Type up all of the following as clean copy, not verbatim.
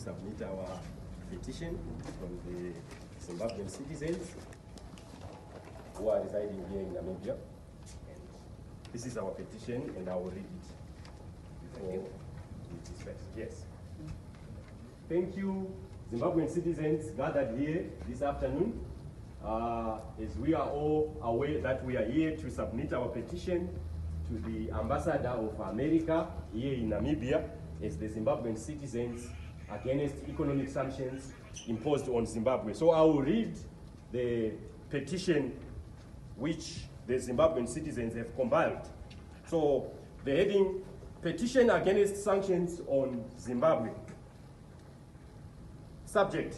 submit our petition from the Zimbabwean citizens who are residing here in Namibia. And this is our petition, and I will read it before it is read. Yes. Thank you, Zimbabwean citizens gathered here this afternoon. As we are all aware that we are here to submit our petition to the Ambassador of America here in Namibia as the Zimbabwean citizens against economic sanctions imposed on Zimbabwe. So I will read the petition which the Zimbabwean citizens have compiled. So the heading, Petition Against Sanctions on Zimbabwe. Subject,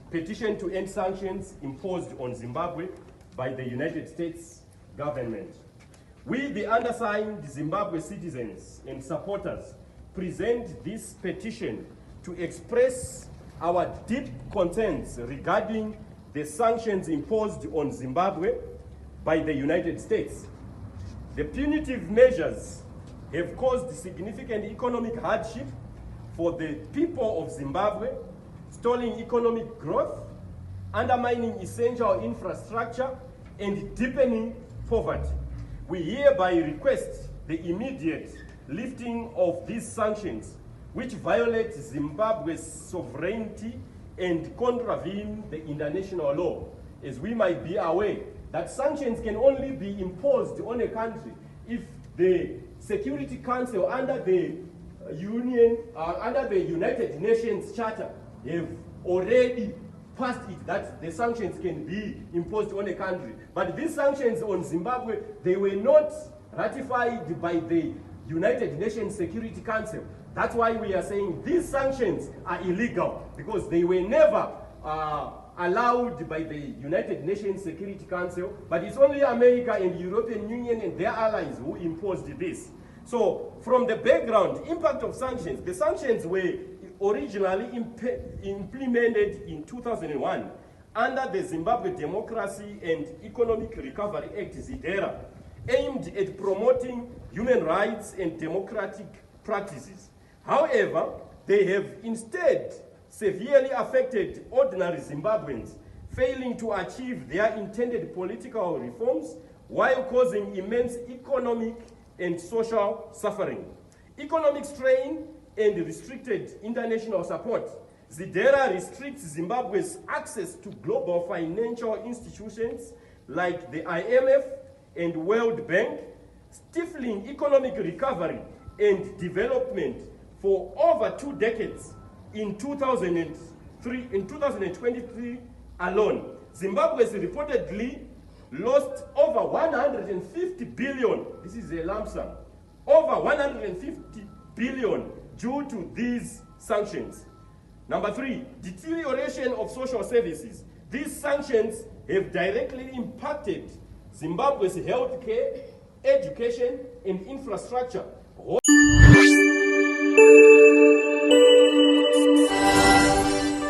petition to end sanctions imposed on Zimbabwe by the United States government. We, the undersigned Zimbabwe citizens and supporters, present this petition to express our deep concerns regarding the sanctions imposed on Zimbabwe by the United States. The punitive measures have caused significant economic hardship for the people of Zimbabwe, stalling economic growth, undermining essential infrastructure, and deepening poverty. We hereby request the immediate lifting of these sanctions, which violate Zimbabwe's sovereignty and contravene the international law. As we might be aware that sanctions can only be imposed on a country if the Security Council under the United Nations Charter have already passed it that the sanctions can be imposed on a country. But these sanctions on Zimbabwe, they were not ratified by the United Nations Security Council. That's why we are saying these sanctions are illegal, because they were never allowed by the United Nations Security Council, but it's only America and the European Union and their allies who imposed this. So from the background, impact of sanctions, the sanctions were originally implemented in 2001 under the Zimbabwe Democracy and Economic Recovery Act, ZIDERA, aimed at promoting human rights and democratic practices. However, they have instead severely affected ordinary Zimbabweans, failing to achieve their intended political reforms while causing immense economic and social suffering. Economic strain and restricted international support. ZIDERA restricts Zimbabwe's access to global financial institutions like the IMF and World Bank, stifling economic recovery and development for over 2 decades. In 2023 alone, Zimbabwe has reportedly lost over 150 billion, this is a lump sum, over 150 billion due to these sanctions. Number 3, deterioration of social services. These sanctions have directly impacted Zimbabwe's healthcare, education, and infrastructure,